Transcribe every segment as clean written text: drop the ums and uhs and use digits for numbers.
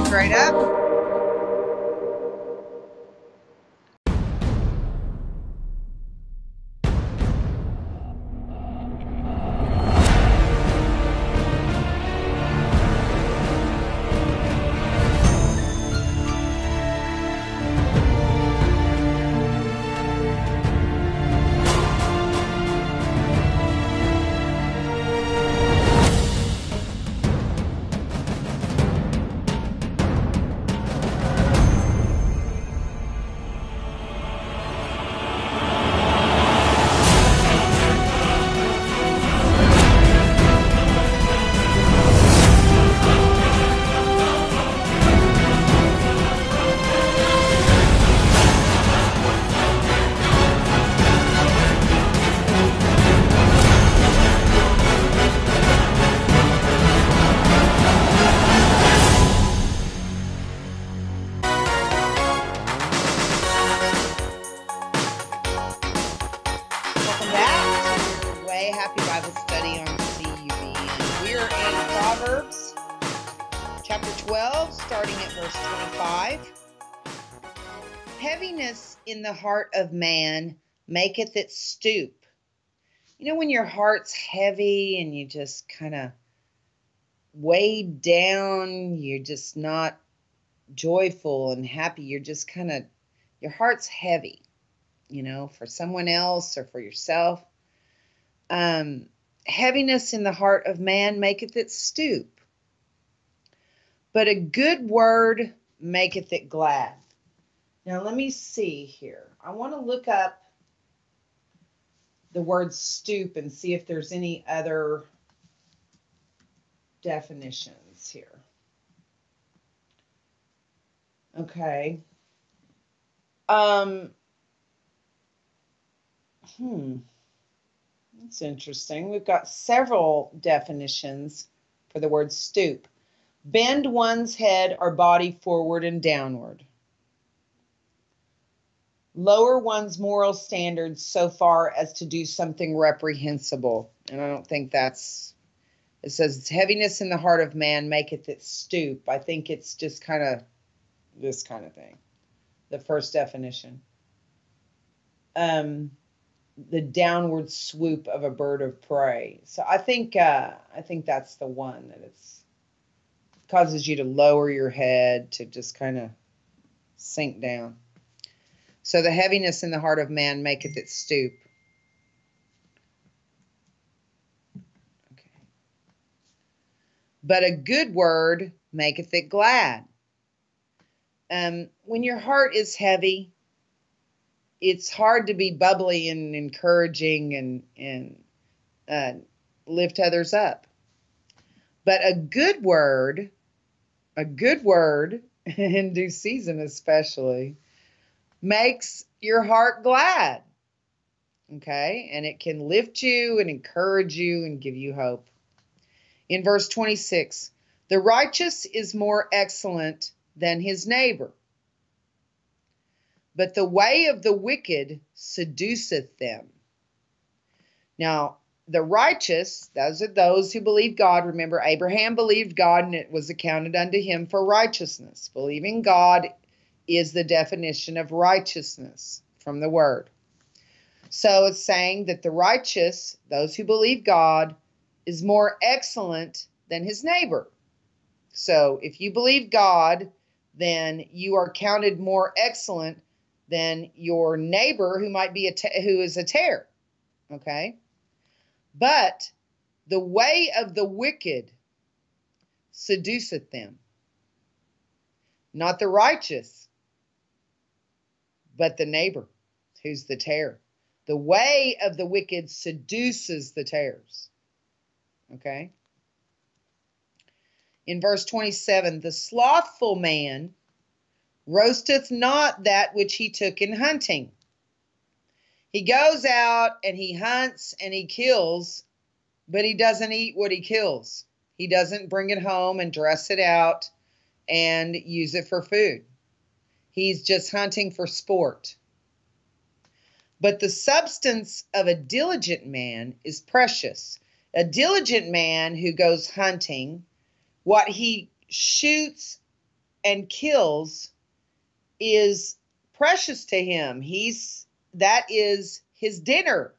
Straight up. Happy Bible study on CUB. And we're in Proverbs chapter 12, starting at verse 25. Heaviness in the heart of man maketh it stoop. You know, when your heart's heavy and you just kind of weighed down, you're just not joyful and happy. You're just kind of, your heart's heavy, you know, for someone else or for yourself. Heaviness in the heart of man maketh it stoop, but a good word maketh it glad. Now let me see here. I want to look up the word stoop and see if there's any other definitions here. Okay. That's interesting. We've got several definitions for the word stoop. Bend one's head or body forward and downward. Lower one's moral standards so far as to do something reprehensible. And I don't think that's, it says it's heaviness in the heart of man maketh it stoop. I think it's just kind of this kind of thing. The first definition. The downward swoop of a bird of prey. So I think that's the one, that it's causes you to lower your head, to just kind of sink down. So the heaviness in the heart of man maketh it stoop. Okay. But a good word maketh it glad. When your heart is heavy, it's hard to be bubbly and encouraging and lift others up. But a good word in due season especially, makes your heart glad. Okay? And it can lift you and encourage you and give you hope. In verse 26, the righteous is more excellent than his neighbor, but the way of the wicked seduceth them. Now, the righteous, those are those who believe God. Remember, Abraham believed God and it was accounted unto him for righteousness. Believing God is the definition of righteousness from the word. So it's saying that the righteous, those who believe God, is more excellent than his neighbor. So if you believe God, then you are counted more excellent than your neighbor who might be who is a tare. Okay? But the way of the wicked seduceth them. Not the righteous, but the neighbor who's the tare. The way of the wicked seduces the tares. Okay? In verse 27, the slothful man roasteth not that which he took in hunting. He goes out and he hunts and he kills, but he doesn't eat what he kills. He doesn't bring it home and dress it out and use it for food. He's just hunting for sport. But the substance of a diligent man is precious. A diligent man who goes hunting, what he shoots and kills is precious to him. That is his dinner.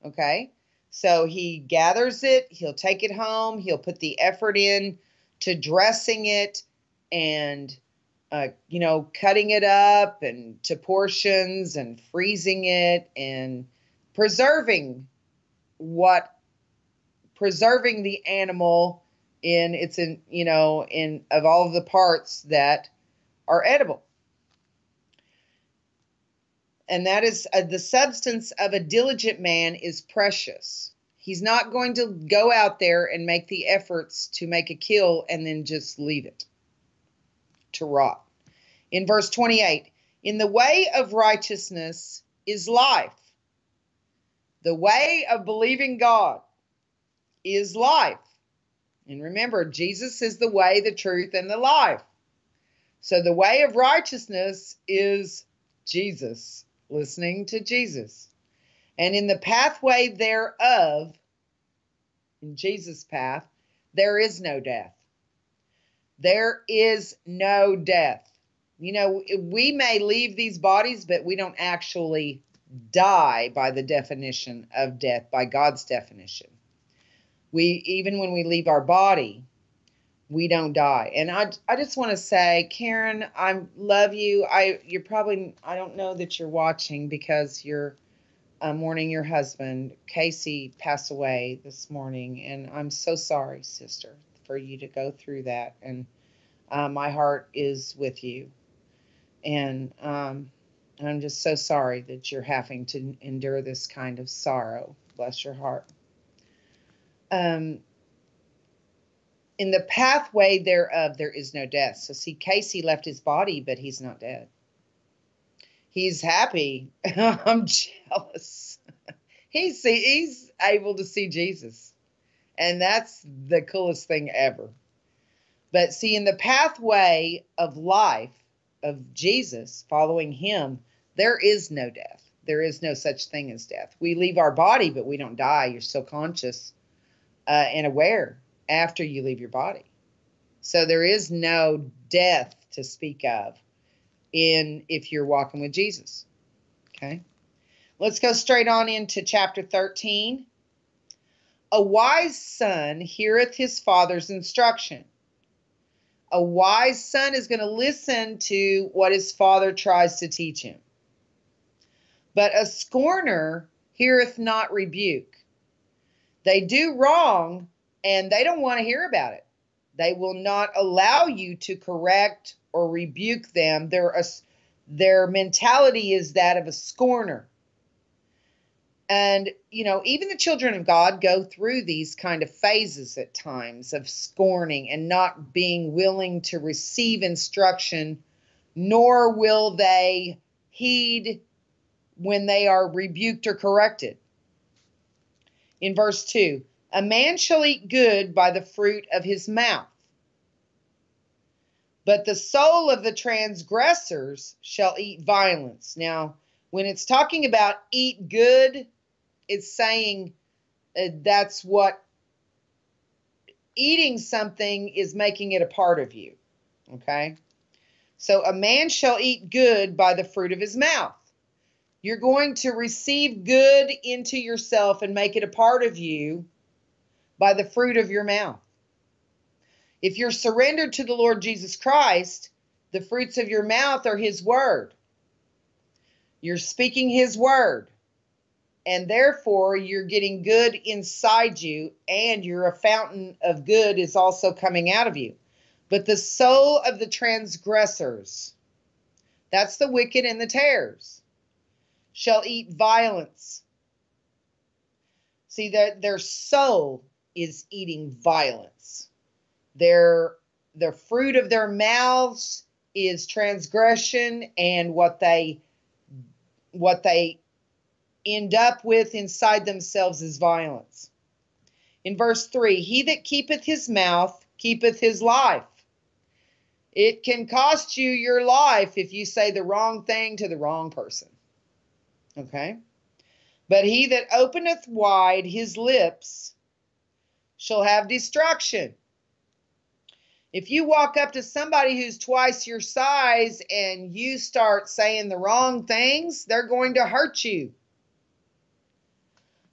Okay? So he gathers it, he'll take it home, he'll put the effort in to dressing it and cutting it up and to portions and freezing it and preserving the animal in of all of the parts that are edible. And that is the substance of a diligent man is precious. He's not going to go out there and make the efforts to make a kill and then just leave it to rot. In verse 28, in the way of righteousness is life. The way of believing God is life. And remember, Jesus is the way, the truth, and the life. So the way of righteousness is Jesus, listening to Jesus. And in the pathway thereof, in Jesus' path, there is no death. There is no death. We may leave these bodies, but we don't actually die by the definition of death, by God's definition. Even when we leave our body, we don't die. And I just want to say, Karen, I love you. I don't know that you're watching because you're mourning your husband. Casey passed away this morning, and I'm so sorry, sister, for you to go through that. And my heart is with you. And I'm just so sorry that you're having to endure this kind of sorrow. Bless your heart. In the pathway thereof, there is no death. So see, Casey left his body, but he's not dead. He's happy. I'm jealous. He's able to see Jesus. And that's the coolest thing ever. But see, in the pathway of life, of Jesus, following him, there is no death. There is no such thing as death. We leave our body, but we don't die. You're still conscious and aware after you leave your body. So there is no death to speak of if you're walking with Jesus. Okay. Let's go straight on into chapter 13. A wise son heareth his father's instruction. A wise son is going to listen to what his father tries to teach him. But a scorner heareth not rebuke. They do wrong and they don't want to hear about it. They will not allow you to correct or rebuke them. Their mentality is that of a scorner. And, even the children of God go through these kind of phases at times of scorning and not being willing to receive instruction, nor will they heed when they are rebuked or corrected. In verse 2, a man shall eat good by the fruit of his mouth, but the soul of the transgressors shall eat violence. Now, when it's talking about eat good, it's saying that's what eating something is, making it a part of you. Okay? So a man shall eat good by the fruit of his mouth. You're going to receive good into yourself and make it a part of you by the fruit of your mouth. If you're surrendered to the Lord Jesus Christ, the fruits of your mouth are his word. You're speaking his word. And therefore, you're getting good inside you, and you're a fountain of good is also coming out of you. But the soul of the transgressors, that's the wicked and the tares, shall eat violence. See, their soul is eating violence. The fruit of their mouths is transgression, and what they end up with inside themselves is violence. In verse 3, he that keepeth his mouth keepeth his life. It can cost you your life if you say the wrong thing to the wrong person. Okay. But he that openeth wide his lips shall have destruction. If you walk up to somebody who's twice your size and you start saying the wrong things, they're going to hurt you.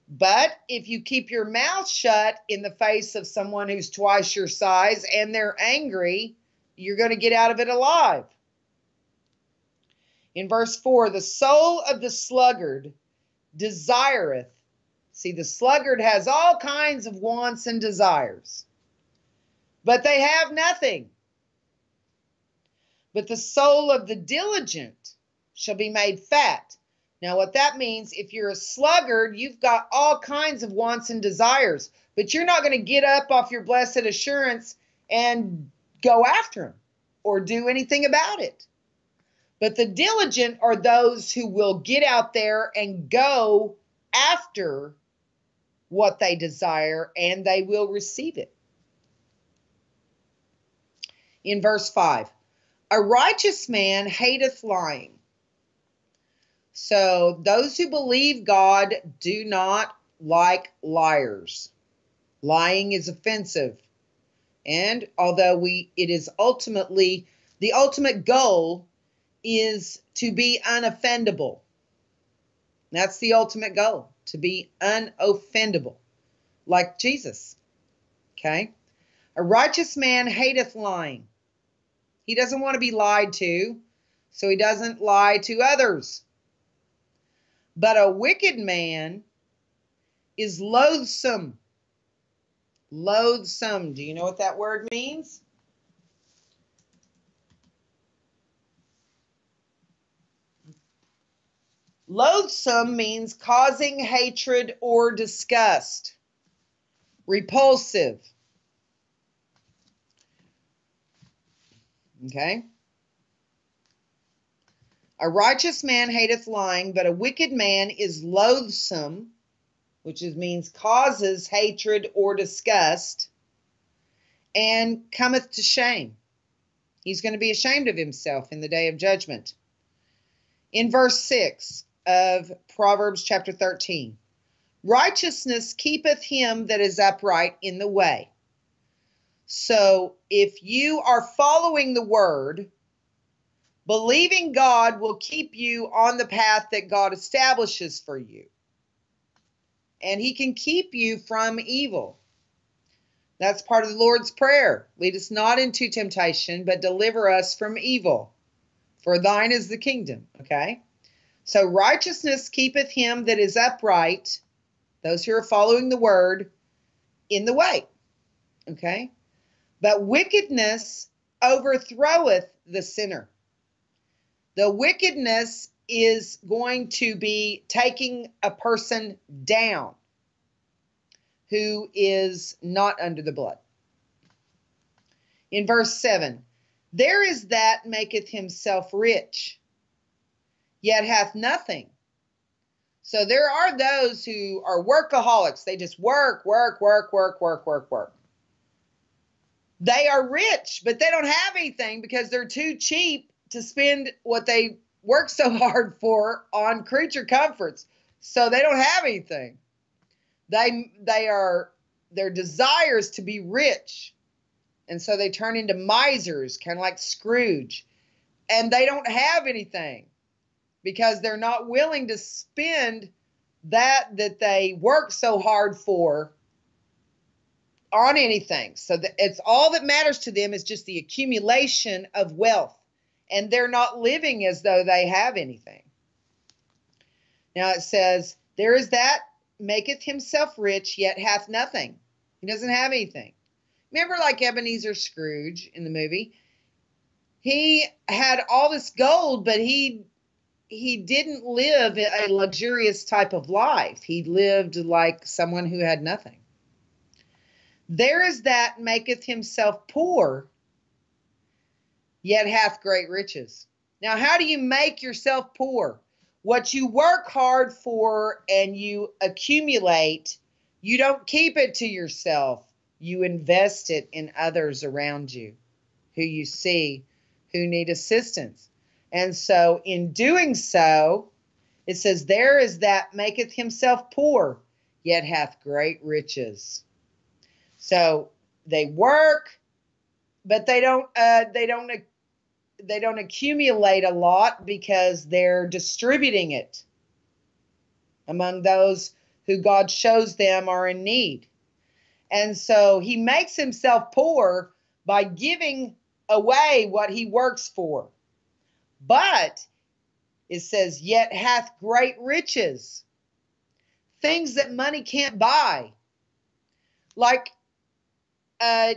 But if you keep your mouth shut in the face of someone who's twice your size and they're angry, you're going to get out of it alive. In verse 4, the soul of the sluggard desireth. See, the sluggard has all kinds of wants and desires, but they have nothing. But the soul of the diligent shall be made fat. Now, what that means, if you're a sluggard, you've got all kinds of wants and desires, but you're not going to get up off your blessed assurance and go after them or do anything about it. But the diligent are those who will get out there and go after what they desire, and they will receive it. In verse 5, a righteous man hateth lying. So those who believe God do not like liars. Lying is offensive. And although it is ultimately, the ultimate goal is to be unoffendable. That's the ultimate goal, to be unoffendable, like Jesus. Okay? A righteous man hateth lying. He doesn't want to be lied to, so he doesn't lie to others. But a wicked man is loathsome. Loathsome. Do you know what that word means? Loathsome means causing hatred or disgust. Repulsive. Okay? A righteous man hateth lying, but a wicked man is loathsome, which means causes hatred or disgust, and cometh to shame. He's going to be ashamed of himself in the day of judgment. In verse 6 of Proverbs chapter 13, righteousness keepeth him that is upright in the way. So if you are following the word, believing God will keep you on the path that God establishes for you. And he can keep you from evil. That's part of the Lord's Prayer. Lead us not into temptation, but deliver us from evil. For thine is the kingdom. Okay? So righteousness keepeth him that is upright, those who are following the word, in the way. Okay? But wickedness overthroweth the sinner. The wickedness is going to be taking a person down who is not under the blood. In verse 7, there is that maketh himself rich, yet hath nothing. So there are those who are workaholics. They just work. They are rich, but they don't have anything because they're too cheap to spend what they work so hard for on creature comforts. So they don't have anything. Their desires to be rich. And so they turn into misers, kind of like Scrooge. And they don't have anything because they're not willing to spend that they work so hard for on anything. So it's all that matters to them is just the accumulation of wealth. And they're not living as though they have anything. Now it says, there is that maketh himself rich, yet hath nothing. He doesn't have anything. Remember like Ebenezer Scrooge in the movie? He had all this gold, but he didn't live a luxurious type of life. He lived like someone who had nothing. There is that maketh himself poor, yet hath great riches. Now, how do you make yourself poor? What you work hard for and you accumulate, you don't keep it to yourself. You invest it in others around you who you see who need assistance. And so in doing so, It says, there is that maketh himself poor, yet hath great riches. So they work, but they don't accumulate a lot because they're distributing it among those who God shows them are in need. And so he makes himself poor by giving away what he works for. But it says, yet hath great riches. Things that money can't buy. Like a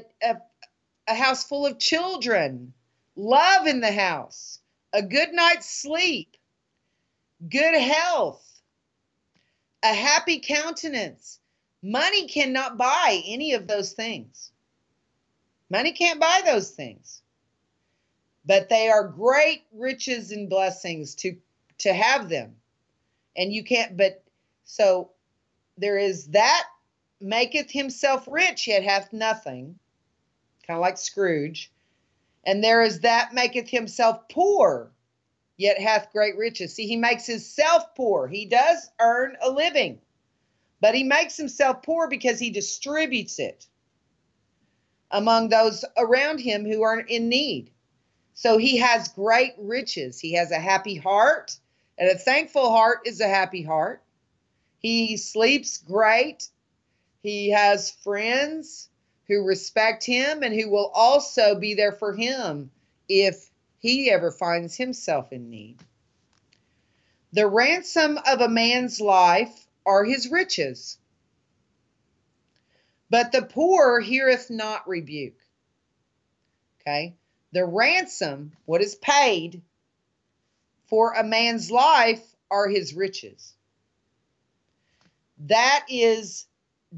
house full of children, love in the house, a good night's sleep, good health, a happy countenance. Money cannot buy any of those things. Money can't buy those things. But they are great riches and blessings to have them. And you can't, but so there is that maketh himself rich, yet hath nothing. Kind of like Scrooge. And there is that maketh himself poor, yet hath great riches. See, he makes himself poor. He does earn a living, but he makes himself poor because he distributes it among those around him who are in need. So he has great riches. He has a happy heart, and a thankful heart is a happy heart. He sleeps great. He has friends who respect him and who will also be there for him if he ever finds himself in need. The ransom of a man's life are his riches, but the poor heareth not rebuke. Okay? The ransom, what is paid for a man's life, are his riches. That is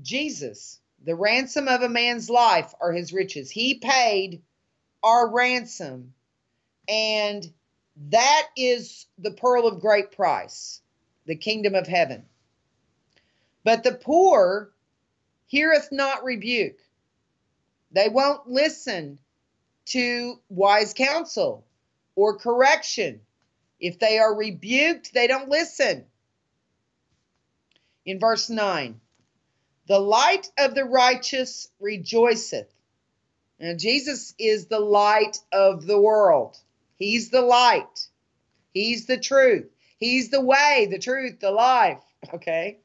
Jesus. The ransom of a man's life are his riches. He paid our ransom, and that is the pearl of great price, the kingdom of heaven. But the poor heareth not rebuke. They won't listen to wise counsel or correction. If they are rebuked, they don't listen. In verse 9, the light of the righteous rejoiceth. Now, Jesus is the light of the world. He's the light. He's the truth. He's the way, the truth, the life. Okay?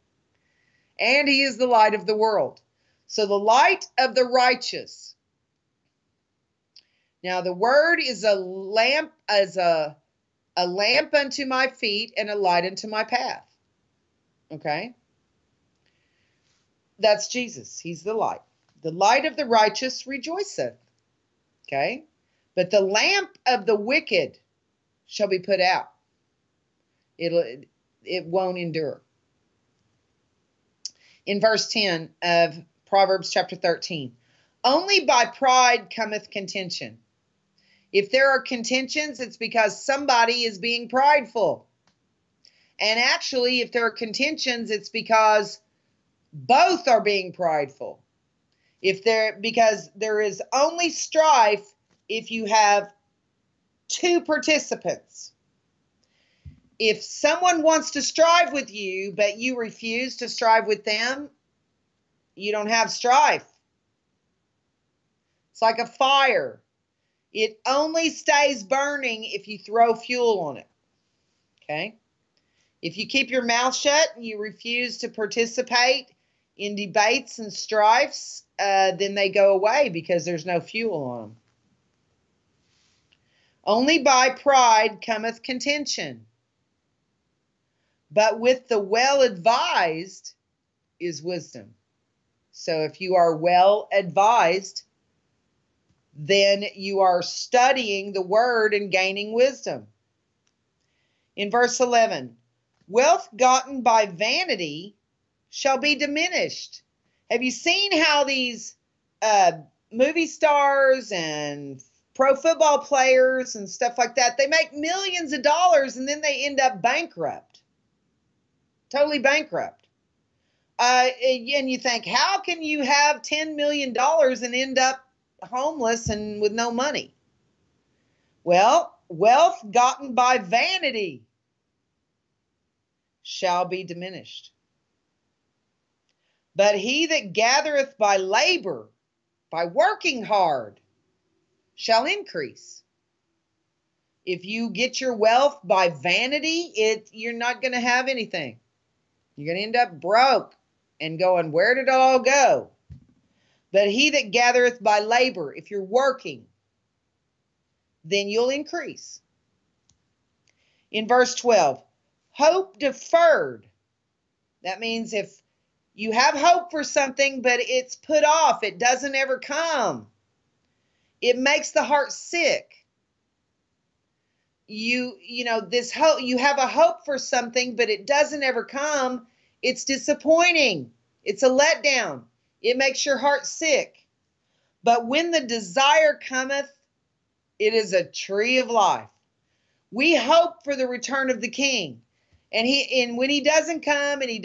And he is the light of the world. So the light of the righteous. Now, the word is a lamp, a lamp unto my feet and a light unto my path. Okay? That's Jesus. He's the light. The light of the righteous rejoiceth. Okay? But the lamp of the wicked shall be put out. It won't endure. In verse 10 of Proverbs chapter 13, only by pride cometh contention. If there are contentions, it's because somebody is being prideful. And actually, if there are contentions, it's because both are being prideful. Because there is only strife if you have two participants. If someone wants to strive with you, but you refuse to strive with them, you don't have strife. It's like a fire. It only stays burning if you throw fuel on it. Okay? If you keep your mouth shut and you refuse to participate in debates and strifes, then they go away because there's no fuel on them. Only by pride cometh contention, but with the well-advised is wisdom. So if you are well advised, then you are studying the word and gaining wisdom. In verse 11, wealth gotten by vanity shall be diminished. Have you seen how these movie stars and pro football players and stuff like that, they make millions of dollars and then they end up bankrupt, totally bankrupt. And you think, how can you have $10 million and end up homeless and with no money? Well, wealth gotten by vanity. shall be diminished. But he that gathereth by labor, by working hard, shall increase. If you get your wealth by vanity, you're not going to have anything. You're going to end up broke and going, where did it all go? But he that gathereth by labor, if you're working, then you'll increase. In verse 12, hope deferred. That means if you have hope for something, but it's put off, it doesn't ever come, it makes the heart sick. This hope, you have a hope for something, but it doesn't ever come. It's disappointing. It's a letdown. It makes your heart sick. But when the desire cometh, it is a tree of life. We hope for the return of the King. And when he doesn't come, we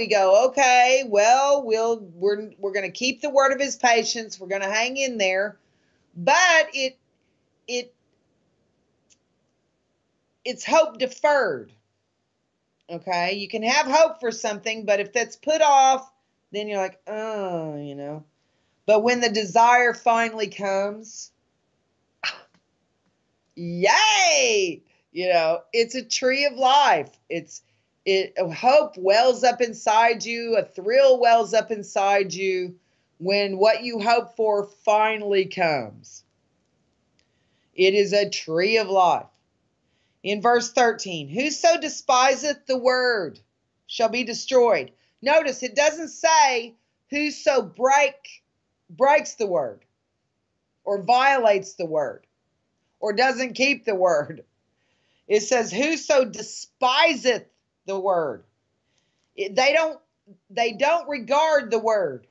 go, okay, well, we're going to keep the word of his patience. We're going to hang in there. But it's hope deferred. Okay, you can have hope for something, but if that's put off, then you're like, oh. But when the desire finally comes, yay! It's a tree of life. Hope wells up inside you, a thrill wells up inside you when what you hope for finally comes. It is a tree of life. In verse 13, whoso despiseth the word shall be destroyed. Notice it doesn't say whoso breaks the word or violates the word or doesn't keep the word. It says whoso despiseth the word. They don't regard the word.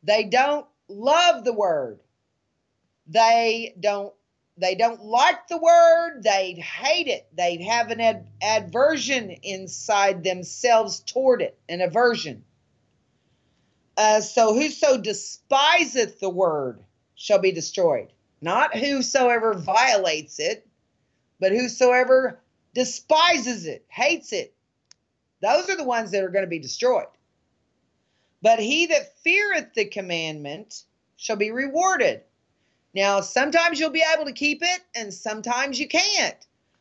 They don't love the word. They don't like the word. They hate it. They have an aversion inside themselves toward it, an aversion. So whoso despiseth the word shall be destroyed. Not whosoever violates it, but whosoever despises it, hates it. Those are the ones that are going to be destroyed. But he that feareth the commandment shall be rewarded. Now, sometimes you'll be able to keep it and sometimes you can't.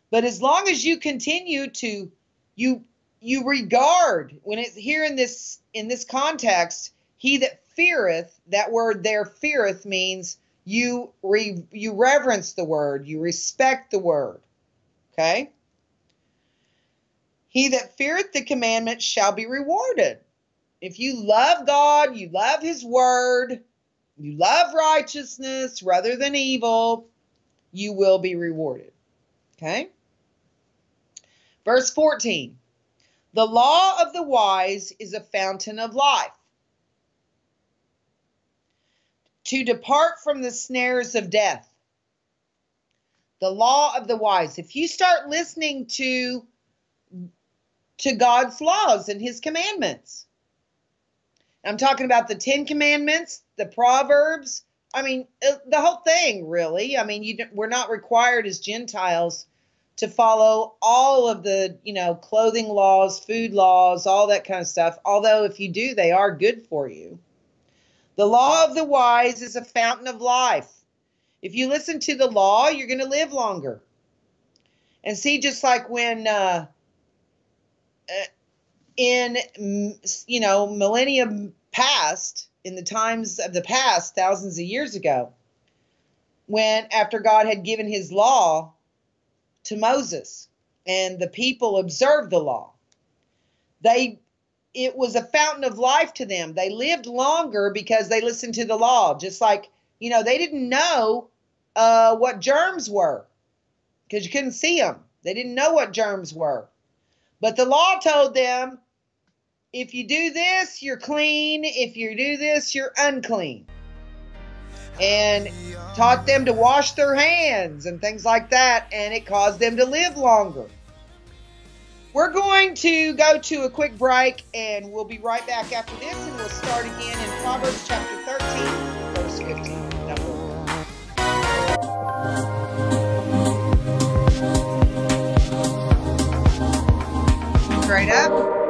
But as long as you continue to, you regard, when it's here in this context, he that feareth, that word there, feareth, means you reverence the word, you respect the word. Okay? He that feareth the commandment shall be rewarded. If you love God, you love his word, you love righteousness rather than evil, you will be rewarded. Okay? Verse 14. The law of the wise is a fountain of life, to depart from the snares of death. The law of the wise. If you start listening to God's laws and his commandments, I'm talking about the 10 Commandments, the Proverbs. I mean, the whole thing, really. I mean, we're not required as Gentiles to follow all of the, clothing laws, food laws, all that kind of stuff. Although if you do, they are good for you. The law of the wise is a fountain of life. If you listen to the law, you're going to live longer. And see, just like when in millennium past, in the times of the past, thousands of years ago, when after God had given his law to Moses and the people observed the law, it was a fountain of life to them. They lived longer because they listened to the law. Just like, they didn't know what germs were because you couldn't see them. They didn't know what germs were. But the law told them, if you do this, you're clean. If you do this, you're unclean. And taught them to wash their hands and things like that. And it caused them to live longer. We're going to go to a quick break and we'll be right back after this. And we'll start again in Proverbs chapter 13, verse 15. straight up.